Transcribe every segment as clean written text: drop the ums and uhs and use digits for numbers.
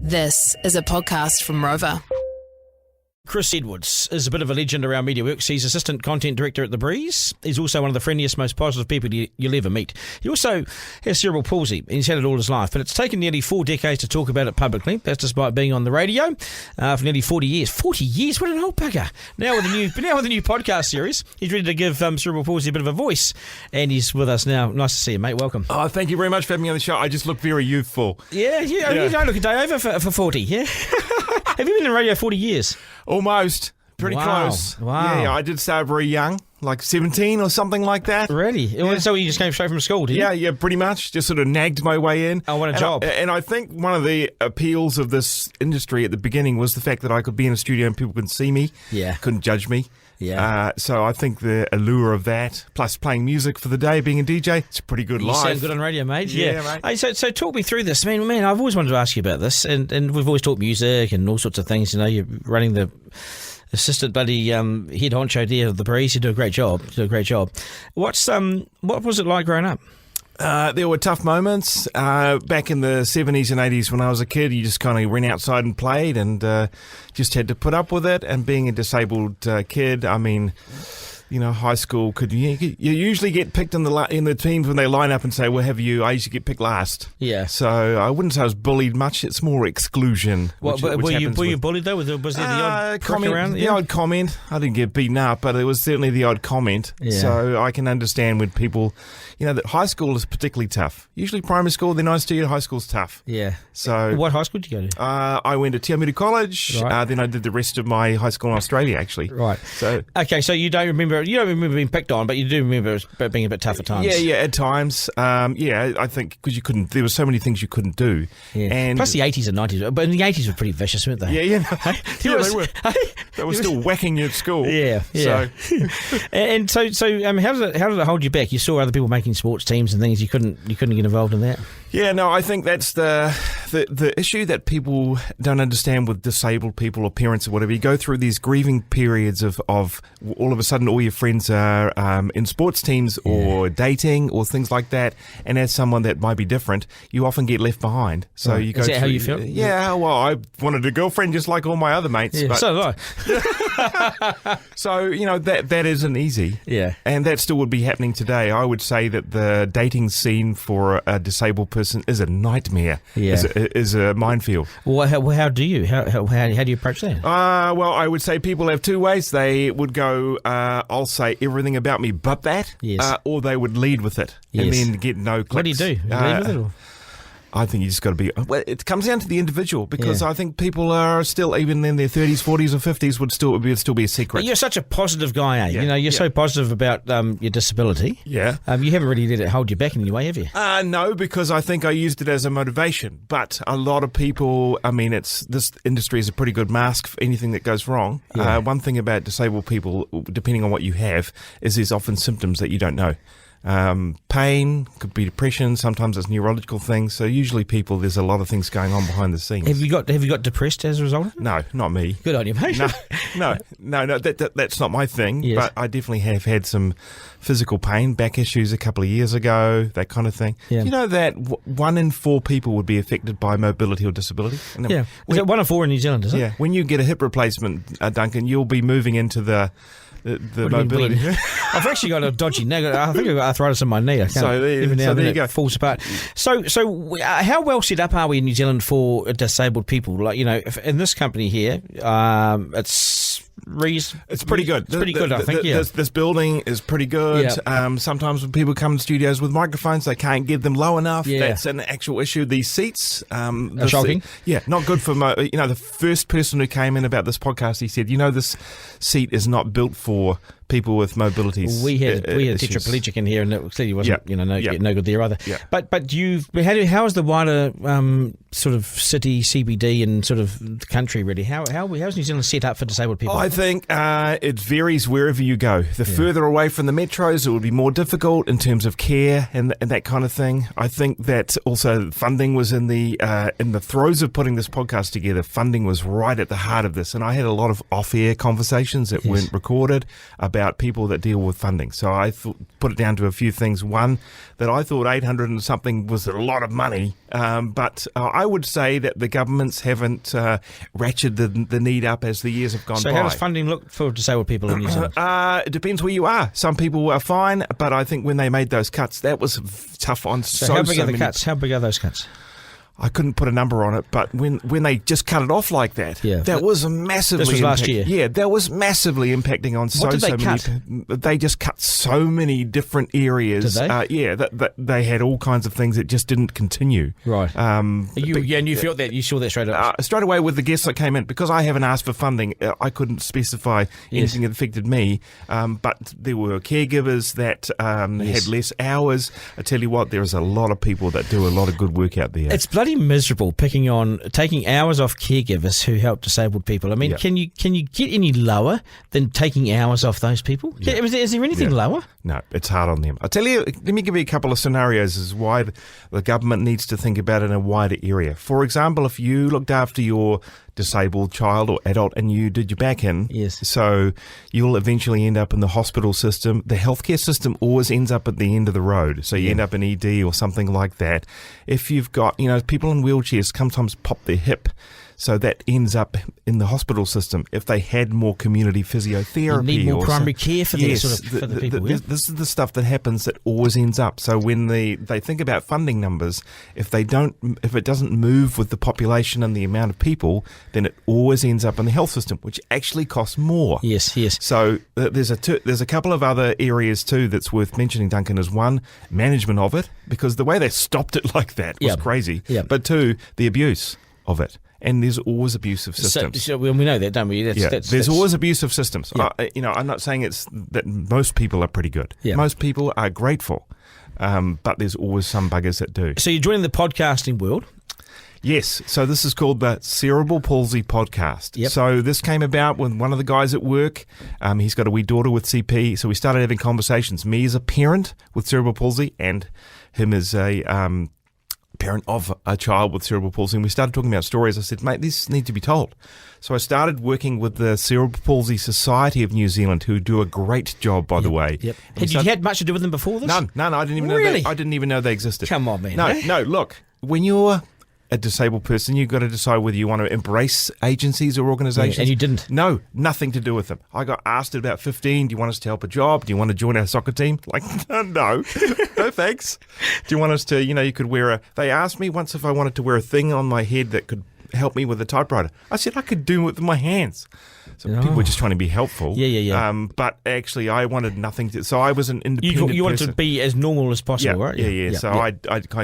This is a podcast from Rova. Kris Edwards is a bit of a legend around MediaWorks. He's Assistant Content Director at The Breeze. He's also one of the friendliest, most positive people you'll ever meet. He also has cerebral palsy, and he's had it all his life. But it's taken nearly 4 decades to talk about it publicly. That's despite being on the radio for nearly 40 years. 40 years? What an old bugger. Now with a new podcast series, he's ready to give cerebral palsy a bit of a voice. And he's with us now. Nice to see you, mate. Welcome. Oh, thank you very much for having me on the show. I just look very youthful. Yeah. You don't look a day over for 40, yeah? Have you been in radio 40 years? Almost. Pretty close. Wow. Yeah, I did start very young, like 17 or something like that. Really? Yeah. So you just came straight from school, did you? Yeah, pretty much. Just sort of nagged my way in. Oh, what a job. And I think one of the appeals of this industry at the beginning was the fact that I could be in a studio and people could see me. Yeah. Couldn't judge me. Yeah. So I think the allure of that, plus playing music for the day, being a DJ, it's a pretty good life. You sound good on radio, mate. Yeah, mate. Hey, so talk me through this. Man, I've always wanted to ask you about this, and we've always talked music and all sorts of things. You know, you're running the assistant buddy head honcho there of The Breeze. You do a great job. What was it like growing up? There were tough moments. Back in the 70s and 80s when I was a kid, you just kind of went outside and played and just had to put up with it. And being a disabled kid, I mean, you know, high school, you usually get picked in the teams when they line up and say, we'll have you. I used to get picked last. Yeah. So I wouldn't say I was bullied much. It's more exclusion. Were you bullied though? Was there the odd comment around? The odd comment. I didn't get beaten up, but it was certainly the odd comment. Yeah. So I can understand when people, you know, that high school is particularly tough. Usually primary school, they're nice to you. High school's tough. Yeah. So what high school did you go to? I went to Tiamutu College. Right. Then I did the rest of my high school in Australia, actually. Right. So so you don't remember being picked on, but you do remember it being a bit tough at times. Yeah, at times. I think because there were so many things you couldn't do. Yeah. And plus the 80s and 90s, but in the 80s were pretty vicious, weren't they? Yeah. They were. They were still whacking you at school. Yeah. So. And so how did it hold you back? You saw other people making sports teams and things. You couldn't get involved in that. Yeah, no, I think that's the issue that people don't understand with disabled people or parents or whatever. You go through these grieving periods of all of a sudden all your friends are in sports teams or dating or things like that, and as someone that might be different, you often get left behind. So you go. Is that how you feel? Yeah, well, I wanted a girlfriend just like all my other mates. Yeah, but, so did I. So, you know, that isn't easy. Yeah. And that still would be happening today. I would say that the dating scene for a disabled person is a nightmare. Yeah. Is a minefield. Well, how do you approach that? Well, I would say people have two ways. They would go, I'll say everything about me but that. Yes. Or they would lead with it and then get no clicks. What do you do? Lead with it? Or? I think you just got to be. Well, it comes down to the individual because I think people are still, even in their 30s, 40s, or 50s, would still be a secret. But you're such a positive guy, eh? Yeah. You know, you're so positive about your disability. Yeah. You haven't really let it hold you back in any way, have you? No, because I think I used it as a motivation. But a lot of people, I mean, this industry is a pretty good mask for anything that goes wrong. Yeah. One thing about disabled people, depending on what you have, is there's often symptoms that you don't know. Pain, could be depression, sometimes it's neurological things. So usually there's a lot of things going on behind the scenes. Have you got depressed as a result of it? No, not me. Good on you, mate. No, that's not my thing. Yes. But I definitely have had some physical pain, back issues a couple of years ago, that kind of thing. Yeah. You know that 1 in 4 people would be affected by mobility or disability? Yeah. Is it 1 in 4 in New Zealand, is it? Yeah. When you get a hip replacement, Duncan, you'll be moving into the mobility. I've actually got a dodgy knee. I think I've got arthritis in my knee. There you go. It falls apart. So how well set up are we in New Zealand for disabled people? Like, you know, in this company here, it's pretty good. It's pretty good, I think. This building is pretty good. Yeah. Sometimes when people come to studios with microphones, they can't get them low enough. Yeah. That's an actual issue. These seats, are shocking. Not good for the first person who came in about this podcast, he said, this seat is not built for people with mobilities. We had a tetraplegic in here, and it clearly wasn't no good there either. Yeah. But how is the wider sort of city CBD and sort of the country really? How's New Zealand set up for disabled people? I think it varies wherever you go. The further away from the metros, it would be more difficult in terms of care and that kind of thing. I think that also funding was in the throes of putting this podcast together. Funding was right at the heart of this, and I had a lot of off-air conversations that weren't recorded about about people that deal with funding. So I put it down to a few things. One, that I thought 800 and something was a lot of money, but I would say that the governments haven't ratcheted the need up as the years have gone by. So how does funding look for disabled people in New Zealand? It depends where you are. Some people are fine, but I think when they made those cuts, that was tough on how big are the many cuts? How big are those cuts? I couldn't put a number on it, but when they just cut it off like that, that was massively. This was last year. Yeah, that was massively impacting on so many. They just cut so many different areas. Did they? That they had all kinds of things that just didn't continue. Right. And you felt that you saw that straight away. Straight away with the guests that came in, because I haven't asked for funding, I couldn't specify anything that affected me. But there were caregivers that had less hours. I tell you what, there is a lot of people that do a lot of good work out there. It's bloody miserable taking hours off caregivers who help disabled people. I mean, can you get any lower than taking hours off those people? Yeah. Is there anything lower? No, it's hard on them. I'll tell you, let me give you a couple of scenarios as why the government needs to think about it in a wider area. For example, if you looked after your disabled child or adult and you did your back in, so you'll eventually end up in the hospital system. The healthcare system always ends up at the end of the road, so you end up in ED or something like that. If you've got, people in wheelchairs sometimes pop their hip, so that ends up in the hospital system. If they had more community physiotherapy, you need more primary care for the people. This is the stuff that happens that always ends up. So when they think about funding numbers, if it doesn't move with the population and the amount of people, then it always ends up in the health system, which actually costs more. Yes. So there's a couple of other areas too that's worth mentioning, Duncan. Is one, management of it, because the way they stopped it like that was crazy. But two, the abuse of it. And there's always abusive systems. So we know that, don't we? There's always abusive systems. Yeah. I'm not saying it's that most people are pretty good. Yeah. Most people are grateful, but there's always some buggers that do. So you're joining the podcasting world. Yes, so this is called the Cerebral Palsy podcast. Yep. So this came about with one of the guys at work. He's got a wee daughter with CP, so we started having conversations. Me as a parent with cerebral palsy and him as a parent of a child with cerebral palsy, and we started talking about stories. I said, mate, this needs to be told. So I started working with the Cerebral Palsy Society of New Zealand, who do a great job, by the way. Yep. Had you had much to do with them before this? None. I didn't even know. I didn't even know they existed. Come on, man. No. Look, when you're a disabled person, you've got to decide whether you want to embrace agencies or organisations. And you didn't? No, nothing to do with them. I got asked at about 15, do you want us to help a job? Do you want to join our soccer team? Like, no thanks. Do you want us to, you could wear they asked me once if I wanted to wear a thing on my head that could help me with a typewriter. I said I could do it with my hands. So people were just trying to be helpful. Yeah. But actually, I wanted nothing to. So I was an independent. You wanted to be as normal as possible, right? Yeah. So I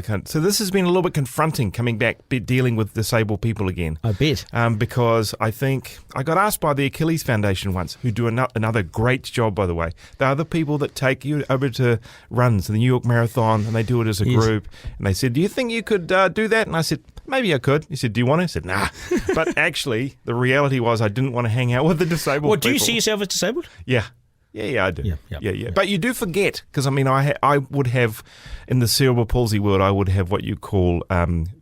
can't. So this has been a little bit confronting coming back, dealing with disabled people again. I bet. Because I think I got asked by the Achilles Foundation once, who do another great job, by the way. They are the people that take you over to runs, the New York Marathon, and they do it as a group. And they said, "Do you think you could do that?" And I said, maybe I could. He said, do you want to? I said, nah. But actually, the reality was I didn't want to hang out with the disabled people. Do you see yourself as disabled? Yeah, I do. Yeah. But you do forget, because, I would have, in the cerebral palsy world, I would have what you call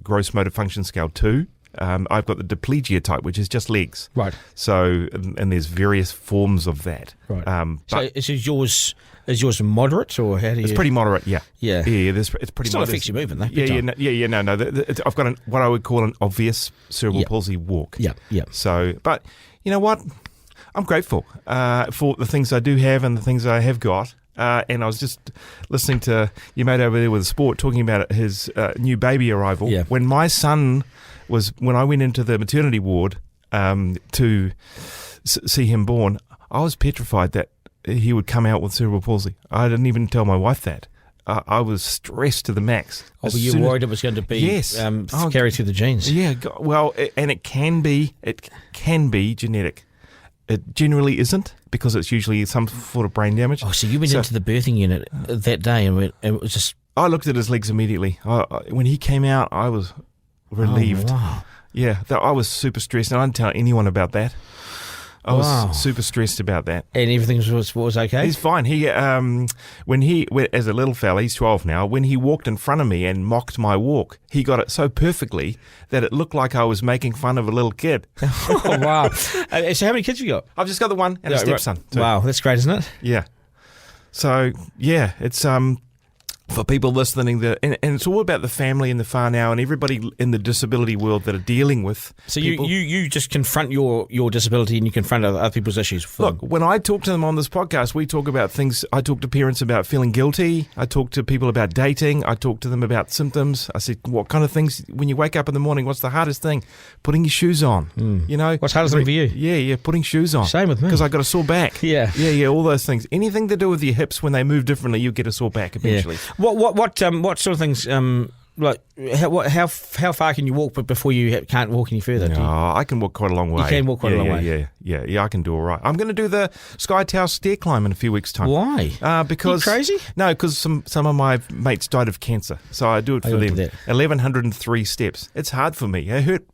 gross motor function scale 2. I've got the diplegia type, which is just legs. Right. So, and there's various forms of that. Right. So is yours moderate, or how do you? It's pretty moderate, yeah. Yeah. It's pretty still moderate. Affects your movement, though. No. I've got what I would call an obvious cerebral palsy walk. Yeah. So, but you know what? I'm grateful for the things I do have and the things I have got. And I was just listening to your mate over there with the sport talking about his new baby arrival. Yeah. When my son when I went into the maternity ward to see him born, I was petrified that he would come out with cerebral palsy. I didn't even tell my wife that. I was stressed to the max. Oh, but you worried it was going to be carried through the genes? Yeah, well, and it can be genetic. It generally isn't, because it's usually some sort of brain damage. Oh, so you went into the birthing unit that day and it was just... I looked at his legs immediately. When he came out, I was relieved. Oh, wow. Yeah, I was super stressed, and I didn't tell anyone about that. I was super stressed about that. And everything was okay? He's fine. He, as a little fella, he's 12 now, when he walked in front of me and mocked my walk, he got it so perfectly that it looked like I was making fun of a little kid. Oh, wow. So how many kids have you got? I've just got the one and a stepson. Right. Wow, that's great, isn't it? Yeah. So, yeah, it's for people listening, and it's all about the family and the far now and everybody in the disability world that are dealing with. So people. you just confront your disability and you confront other people's issues. Look, when I talk to them on this podcast, we talk about things. I talk to parents about feeling guilty. I talk to people about dating. I talk to them about symptoms. I said, what kind of things, when you wake up in the morning, what's the hardest thing? Putting your shoes on. You know, what's hardest thing for you? Yeah, putting shoes on. Same with me. Because I got a sore back. Yeah, all those things. Anything to do with your hips, when they move differently, you get a sore back eventually. Yeah. What sort of things? Like how far can you walk before you can't walk any further? I can walk quite a long way. You can walk quite a long way. Yeah. I can do all right. I'm going to do the Sky Tower stair climb in a few weeks' time. Why? Because you crazy? No, because some of my mates died of cancer, so I do it for them. 1,103 steps. It's hard for me.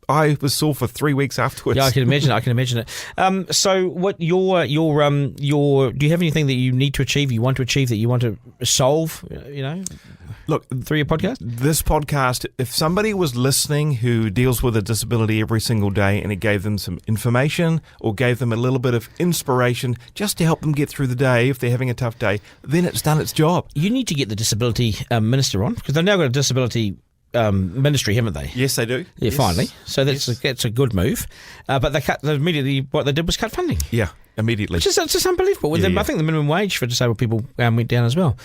I was sore for 3 weeks afterwards. Yeah, I can imagine it. So, what do you have anything that you need to achieve? You want to achieve that you want to solve? Look, through your podcast. This podcast, if somebody was listening who deals with a disability every single day and it gave them some information or gave them a little bit of inspiration just to help them get through the day if they're having a tough day, then it's done its job. You need to get the disability minister on, because they've now got a disability ministry, haven't they? Yes, they do. Yeah, yes. Finally. So that's a good move. But what they did was cut funding. Yeah, immediately. It's just unbelievable. I think the minimum wage for disabled people went down as well.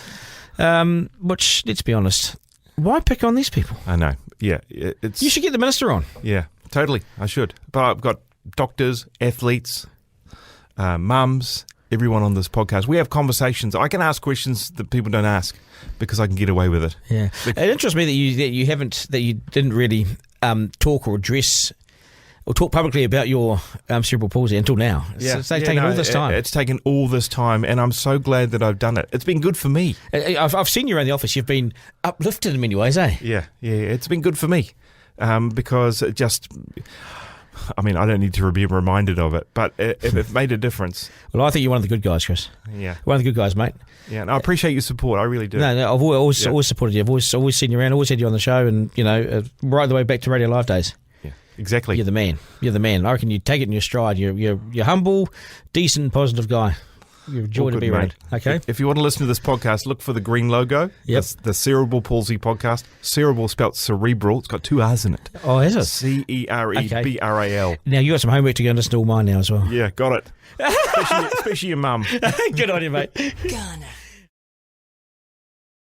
Which, let's be honest, why pick on these people? I know. Yeah, you should get the minister on. Yeah, totally. I should. But I've got doctors, athletes, mums, everyone on this podcast. We have conversations. I can ask questions that people don't ask because I can get away with it. Yeah, it interests me that you didn't really talk or address or talk publicly about your cerebral palsy until now. It's taken all this time. It's taken all this time, and I'm so glad that I've done it. It's been good for me. I've seen you around the office. You've been uplifted in many ways, eh? Yeah. It's been good for me because it just... I mean, I don't need to be reminded of it, but it made a difference. Well, I think you're one of the good guys, Kris. Yeah. One of the good guys, mate. Yeah, and I appreciate your support. I really do. No, I've always supported you. I've always seen you around, always had you on the show, and, right the way back to Radio Live days. Exactly. You're the man. I reckon you take it in your stride. You're humble, decent, positive guy. You're a joy to be around. Okay. If you want to listen to this podcast, look for the green logo. Yep. That's the Cerebral Palsy podcast. Cerebral spelt cerebral. It's got 2 R's in it. Oh, is it? Cerebral. Now you got some homework to go and listen to all mine now as well. Yeah, got it. Especially your mum. Good on you, mate. Garner.